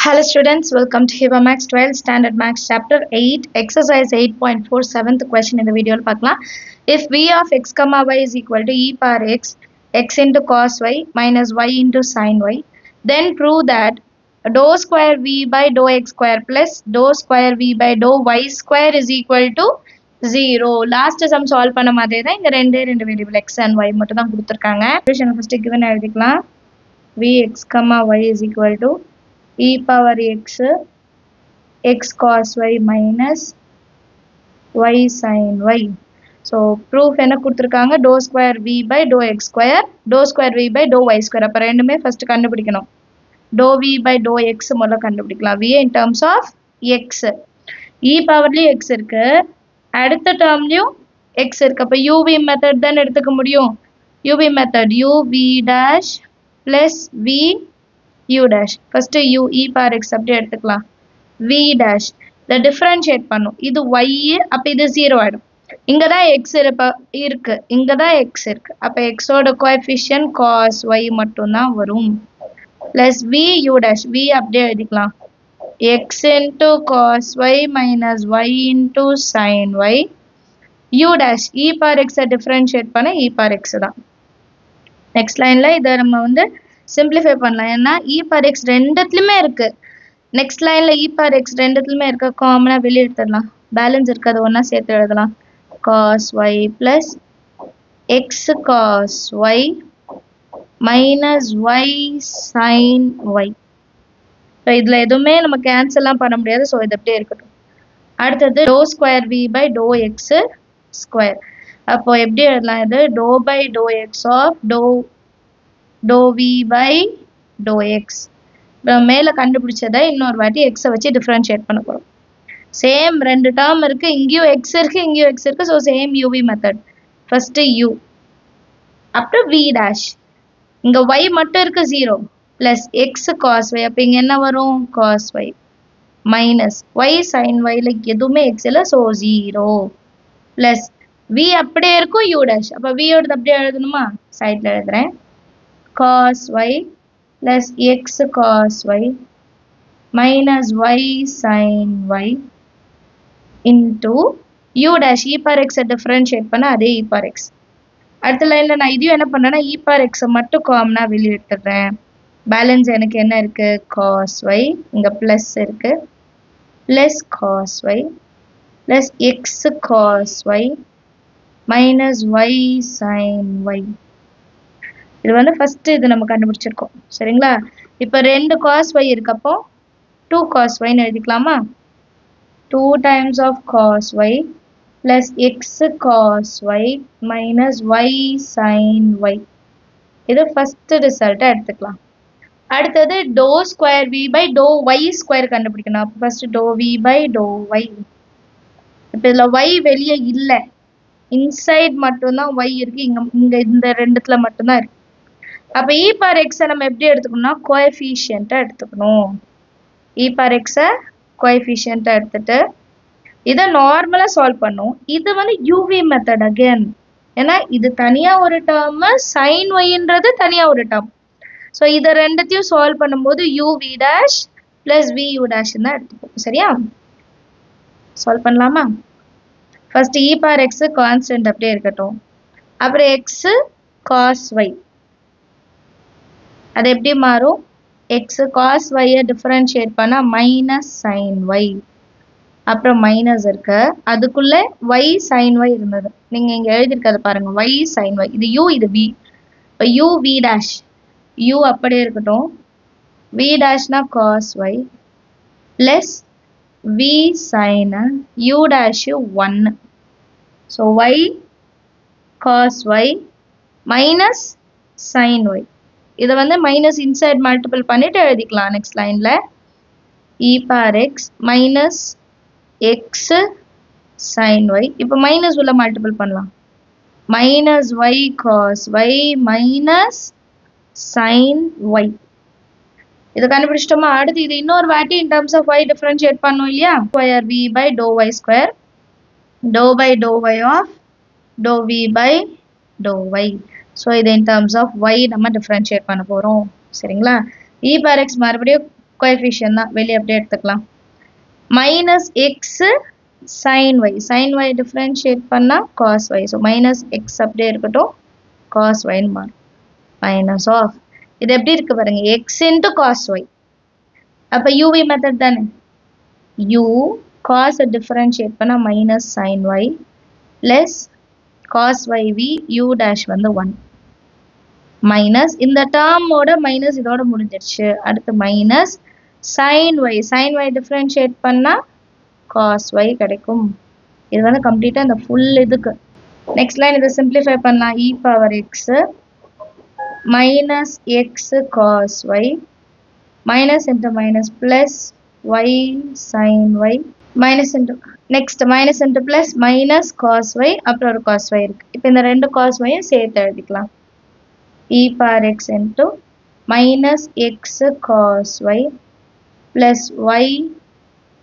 Hello students, welcome to Hiba Max 12 Standard Max Chapter 8 Exercise 8.4 7th question in the video பார்க்கலாம். If v of x comma y is equal to e power x into cos y minus y into sin y, then prove that dou square v by dou x square plus dou square v by dou y square is equal to 0. Last sum solve பண்ண மாதிரி தான் இங்க ரெண்டு variable x and y மட்டும் தான் கொடுத்திருக்காங்க. Equation first given எழுதிக்கலாம். Vx comma y is equal to e power x cos y minus y sin y. So proof என்ன கொடுத்திருக்காங்க, dou square v by dou x square, dou square v by dou y square. அப்ப ரெண்டுமே first கண்டுபிடிக்கணும். dou v by dou x முதல்ல கண்டுபிடிக்கலாம். v in terms of x. e powerலயும் x இருக்கு, அடுத்த டேர்ம்லயும் x இருக்கு. அப்ப uv மெத்தட் தான் எடுத்துக்க முடியும். uv method uv dash plus v u dash. First u e power x அப்படியே எடுத்துக்கலாம். v dash இத differentiate பண்ணும். இது y, அப்ப இது 0 ஆயிடும். இங்க தான் x இருக்கு, இங்க தான் x இருக்கு. அப்ப x ஓட கோஎஃபிஷியன்ட் cos y மட்டும் தான் வரும். plus v u dash, v அப்படியே எழுதிக்கலாம். x into cos y minus y into sin y. u dash e power x differentiate பண்ண e power x தான். next lineல இத நம்ம வந்து simplify பண்ணலாம். ஏன்னா e power x ரெண்டுத்துலயுமே இருக்கு. next lineல e power x ரெண்டுத்துலயுமே இருக்க, காமனா வெளிய எடுத்துடலாம். பேலன்ஸ் இருக்கிறது ஒண்ணா சேர்த்து எழுதலாம். cos y plus x cos y minus y sin y. இப்போ இதுல எதுவுமே நம்ம கேன்சல்லாம் பண்ண முடியாது. ஸோ இது அப்படியே இருக்கட்டும். அடுத்தது dou square v by dou x square. அப்போ எப்படி எழுதலாம், இது dou by dou x of dou v by dou x. மேல கண்டுபிடிச்சதை இன்னொரு வாட்டி x வச்சு டிஃபரன்ஷியேட் பண்ண போறோம். சேம் ரெண்டு டேர்ம் இருக்கு, இங்கேயும் x இருக்கு, இங்கேயும் x இருக்கு. So same uv method. First u அப்புறம் v dash. இங்க y மட்டும் இருக்கு 0 plus x cos y. அப்ப இங்க என்ன வரும், cos y minus y sin y ல எதுவுமே x இல்ல, ஸோ 0 plus v அப்படியே இருக்கும் u dash. அப்ப v ஓட அப்படியே எழுதணுமா, சைட்ல எழுதுறேன். cos y plus x cos y minus y sin y into u dash e power x differentiate பண்ண அதே e power x. அடுத்த லைன்ல நான் இதையும் என்ன பண்றேன்னா e power x மட்டும் காமனா வெளிய எடுத்துறேன். பேலன்ஸ் எனக்கு என்ன இருக்கு, cos y, இங்க பிளஸ் இருக்கு, plus cos y plus x cos y minus y sin y. இது வந்து ஃபர்ஸ்ட் இது நம்ம கண்டுபிடிச்சிருக்கோம். சரிங்களா, இப்போ ரெண்டு cos y இருக்கப்போ 2 cos y ன்னு எழுதிக்கலாமா. 2 times of cos y plus x cos y minus y sin y. இது ஃபர்ஸ்ட் ரிசல்ட்டை எடுத்துக்கலாம். அடுத்தது dou square v by dou y square கண்டுபிடிக்கணும். அப்போ first dou v by dou y. இப்போ இதுல y வெளியே இல்ல, இன்சைட் மட்டும்தான் y இருக்கு. இங்க இந்த ரெண்டுத்துல மட்டும்தான் இருக்கு. அப்ப e power x நம்ம எப்படி எடுத்துக்கணும்னா கோஎஃபிஷியன்ட்டா எடுத்துக்கணும். e power x கோஎஃபிஷியன்ட்டா எடுத்துட்டு இதை நார்மலா சால்வ் பண்ணும். இது வந்து uv மெத்தட் அகைன். ஏன்னா இது தனியா ஒரு டேர்ம், sin yன்றது தனியா ஒரு டேர்ம். ஸோ இதை ரெண்டுத்தையும் சால்வ் பண்ணும்போது uv dash plus vu dash தான் எடுத்துப்போம். சரியா, சால்வ் பண்ணலாமா. First e power x constant அப்படியே இருக்கட்டும். அப்புறம் x cos y அது எப்படி மாறும், x cos y டிஃபரன்ஷியேட் பண்ண மைனஸ் sin y. அப்புறம் மைனஸ் இருக்கு, அதுக்குள்ள y sin y இருந்தது. நீங்க இங்க எழுதிருக்கிறது பாருங்க, y sin y. இது u, இது v. இப்போ u v dash, u அப்படியே இருக்கட்டும். v dashனா cos y plus v sin u dash 1. So y cos y minus sin y. இதை வந்து மைனஸ் இன்சைட் மல்டிபிள் பண்ணிட்டு எழுதிக்கலாம். நெக்ஸ்ட் லைன்ல e power x minus x sin y. இப்போ minus உள்ள multiple பண்ணலாம். minus y cos y minus sin y. இதை கண்டுபிடிச்சிட்டோமா. அடுத்து இது இன்னொரு வாட்டி in terms of y differentiate பண்ணோம் இல்லையா. square v by dou y square, dou by dou y of dou v by dou y. So இது in terms of y நம்ம differentiate பண்ண போறோம். சரிங்களா, e power x மறுபடியும் கோஎஃபிஷியன்ட் தான், வெளியே அப்படியே எடுத்துக்கலாம். Minus x sine Y, sine Y differentiate பண்ணால் cos y. So minus x அப்படியே இருக்கட்டும், காஸ் ஒய்ன்னு மாறும். மைனஸ் ஆஃப் இது எப்படி இருக்கு பாருங்க, எக்ஸ் இன்ட்டு காஸ் ஒய். அப்போ யூவி மெத்தட் தானே, யூ காஸ் டிஃப்ரென்ஷியேட் பண்ணால் minus sine Y plus cos Y V U dash வந்து 1 மைனஸ் இந்த டேர்மோட மைனஸ் இதோட முடிஞ்சிருச்சு. அடுத்து minus sine Y, sine Y differentiate பண்ணால் காஸ் ஒய் கிடைக்கும். இது வந்து கம்ப்ளீட்டாக இந்த ஃபுல் இதுக்கு. நெக்ஸ்ட் லைன் இதை சிம்பிளிஃபை பண்ணலாம். E power x minus X cos y minus into minus plus y sine y minus into next minus into plus minus cos y, அப்புறம் ஒரு காஸ் ஒய் இருக்குது. இப்போ இந்த ரெண்டு காஸ் ஒய்யும் சேர்த்து எழுதிக்கலாம். e power x into minus x cos y plus y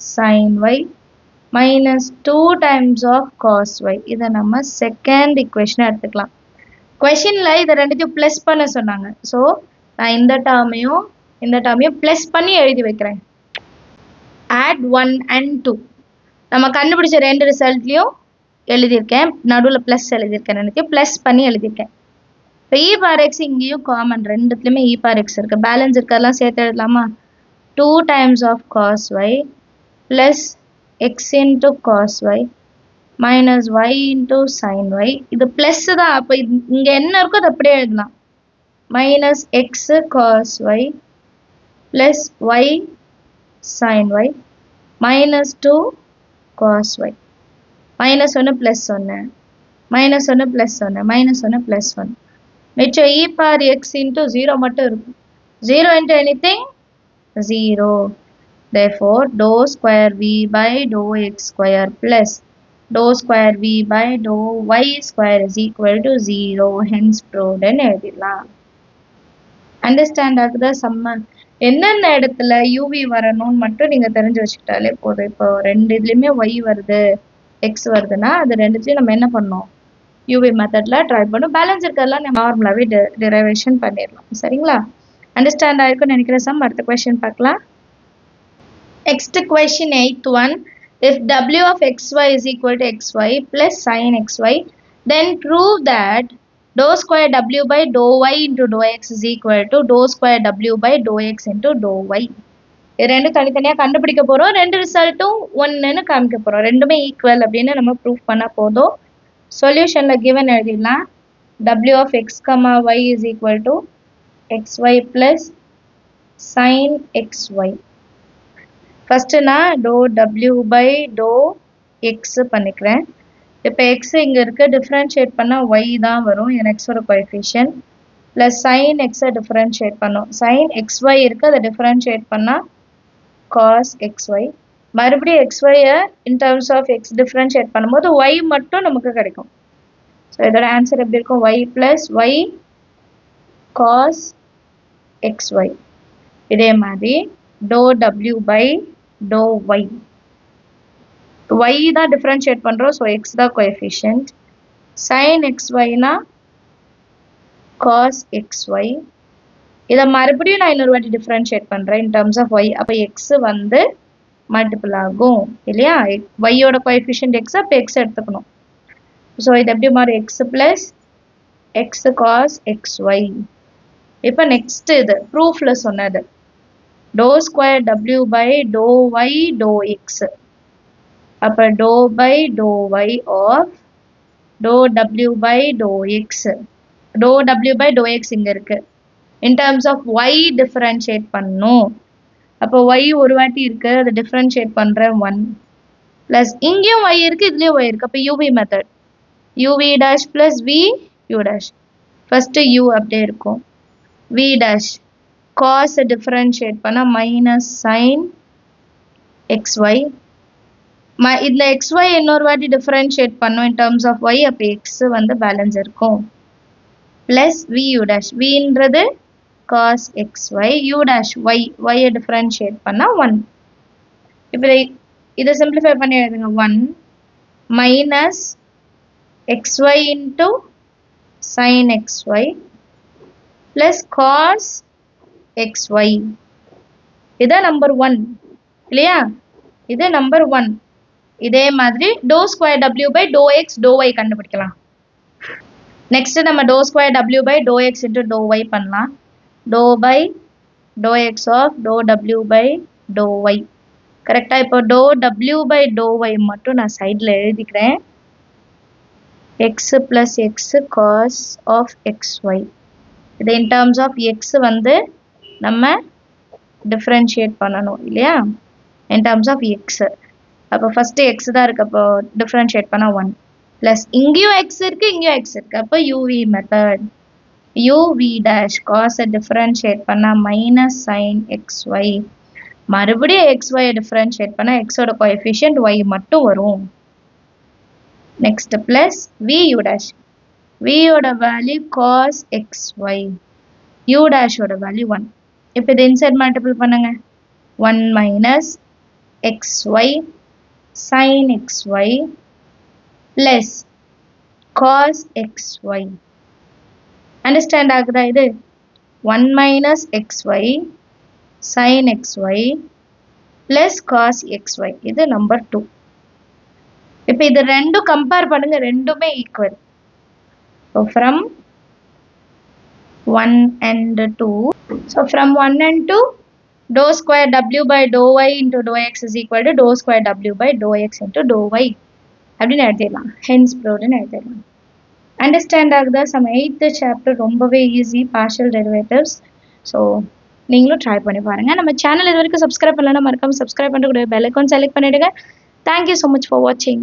sin y minus 2 times of cos y. இதை நம்ம செகண்ட் இக்குவேஷன் எடுத்துக்கலாம். கொஷினில் இதை ரெண்டுத்தையும் ப்ளஸ் பண்ண சொன்னாங்க. ஸோ நான் இந்த டேர்மையும் ப்ளஸ் பண்ணி எழுதி வைக்கிறேன். add 1 and 2 நம்ம கண்டுபிடிச்ச ரெண்டு ரிசல்ட்லையும் எழுதியிருக்கேன், நடுவில் ப்ளஸ் எழுதியிருக்கேன், ரெண்டுத்தையும் ப்ளஸ் பண்ணி எழுதியிருக்கேன். இப்போ இ பார் எக்ஸ் இங்கேயும் காமன், ரெண்டுத்துலையுமே இ பார் எக்ஸ் இருக்குது. பேலன்ஸ் இருக்கிறதெல்லாம் சேர்த்து எழுதலாமா? 2 times of cos y plus x into cos y minus y into sin y. இது ப்ளஸ் தான், அப்போ இங்கே என்ன இருக்கோ அது அப்படியே எழுதலாம். Minus X cos Y plus Y sin y minus 2 cos y. Minus 1 plus 1, minus 1 plus 1, minus 1 plus 1. மிச்சம் இ பார் எக்ஸ் இன்ட்டு 0 மட்டும் இருக்கும். 0 into anything 0. therefore dou square v by dou x square plus dou square v by dou y square is equal to 0. hence proved ன்னு எழுதிடலாம். Understand ஆகுதா சம்ம? என்னென்ன இடத்துல UV வரணும்னு மட்டும் நீங்கள் தெரிஞ்சு வச்சுக்கிட்டாலே போதும். இப்போ ரெண்டு இதுலேயுமே ஒய் வருது எக்ஸ் வருதுன்னா அது ரெண்டுத்தையும் நம்ம என்ன பண்ணோம், யூவி மெத்தடில் ட்ரை பண்ணும். பேலன்ஸ் இருக்கிறதெல்லாம் நம்ம நார்மலாகவே டிரைவேஷன் பண்ணிடலாம். சரிங்களா? அண்டர்ஸ்டாண்ட் ஆகிருக்குன்னு நினைக்கிற சம். அடுத்த கொஸ்டின் பார்க்கலாம். Next question 8th one. If w of xy is equal to xy plus sin xy, then prove that dou square w by dou y into dou x is equal to dou square w by dou x into dou y. இது ரெண்டும் தனித்தனியாக கண்டுபிடிக்க போகிறோம். ரெண்டு ரிசல்ட்டும் ஒன்றுன்னு காமிக்க போகிறோம். ரெண்டுமே ஈக்குவல் அப்படின்னு நம்ம ப்ரூஃப் பண்ண போதும். சொல்யூஷனில் கிவன் எழுதிடலாம். w of x, y is equal to xy plus sin xy. First நான் dou w by dou x பண்ணிக்கிறேன். இப்போ x இங்கே இருக்குது, டிஃப்ரென்ஷியேட் பண்ணால் y தான் வரும், என் xோட coefficient. Plus sin x differentiate பண்ணோம். sin xy இருக்குது, அதை டிஃப்ரென்ஷியேட் பண்ணால் cos xy. மறுபடியும் xy-ஐ in terms of x differentiate பண்ணும்போது y மட்டும் நமக்கு கிடைக்கும். ஸோ இதோட ஆன்சர் எப்படி இருக்கும்? y plus y cos xy. இதே மாதிரி dou w by dou y. y தான் டிஃப்ரென்ஷியேட் பண்ணுறோம், ஸோ x தான் கோஎஃபிஷியன்ட். sin xy-னா cos xy. இதை மறுபடியும் நான் இன்னொரு வாட்டி டிஃப்ரென்ஷியேட் பண்ணுறேன் இன் டர்ம்ஸ் ஆஃப் y. அப்போ x வந்து மல்டிபிள் ஆகும் இல்லையா? y-யோட கோஎஃபிஷியன்ட் x, அப்போ x எடுத்துக்கணும். ஸோ இது எப்படி மாறும்? x plus x cos xy. இப்போ நெக்ஸ்ட் இது ப்ரூஃபில் சொன்னது dou square w by dou y dou x. அப்போ dou by dou y of dou w by dou x. dou w by dou x இங்கே இருக்குது. In terms of y differentiate பண்ணணும். அப்போ y ஒரு வாட்டி இருக்குது, அதை டிஃப்ரென்ஷியேட் பண்ணுறேன் 1. ப்ளஸ் இங்கேயும் y இருக்குது, இதுலேயும் y இருக்குது. அப்போ UV method uv dash plus v u dash. First u அப்படியே இருக்கும். v dash cos டிஃப்ரென்ஷியேட் பண்ணால் மைனஸ் sin xy. இதில் xy இன்னொரு வாட்டி டிஃப்ரென்ஷியேட் பண்ணோம் இன் டர்ம்ஸ் ஆஃப் y. அப்போ x வந்து பேலன்ஸ் இருக்கும். Plus v u dash. vன்றது cos xy, u dash y. y-ஐ டிஃப்ரென்ஷியேட் பண்ணால் 1. இப்போ இதை சிம்பிளிஃபை பண்ணி எழுதுங்க. 1 minus xy into sin xy plus cos xy இதான் நம்பர் 1 இல்லையா? இது நம்பர் 1. இதே மாதிரி dou square w by dou x dou y கண்டுபிடிக்கலாம். நெக்ஸ்ட் நம்ம dou square w by dou x into dou y பண்ணலாம். dou by dou x of dou w by dou y. கரெக்டா? இப்போ dou w by dou y மட்டும் நான் சைடுல எழுதிக்கிறேன். x plus x cos of xy. இது in terms of x வந்து நம்ம differentiate பண்ணணும் இல்லையா? in terms of x. அப்போ first x தான் இருக்கு. அப்போ differentiate பண்ணா 1 plus இங்கேயும் x இருக்கு இங்கேயும் x இருக்கு. அப்போ uv method. uv dash cos differentiate பண்ணா minus sin xy. மறுபடியும் xy differentiate பண்ணா x ஓட coefficient y மட்டும் வரும். next plus vu dash. v ஓட value cos xy. u dash ஓட value 1. இப்போ இது inside multiple பண்ணுங்க. 1 minus xy sin xy plus cos xy. Understand ஆகுதா இது? 1 minus xy sin xy plus cos xy. இது number 2. இப்போ இது ரெண்டும் கம்பேர் பண்ணுங்க, ரெண்டுமே equal. So from 1 and 2. So from 1 and 2, dou square w by dou y into dou x is equal to dou square w by dou x into dou y. அப்படின்னு எழுதிடலாம். hence proved எழுதிடலாம். Understand ஆகுதா? Some 8th chapter ரொம்பவே easy, partial derivatives. So நீங்களும் try பண்ணி பாருங்கள். நம்ம channel இது வரைக்கும் சப்ஸ்கிரைப் பண்ணலன்னா மறக்காம சப்ஸ்கிரைப் பண்ணிட்டு கூட பெல் ஐகான் செலக்ட் பண்ணிவிடுங்க. தேங்க்யூ ஸோ மச் ஃபார் வாட்சிங்.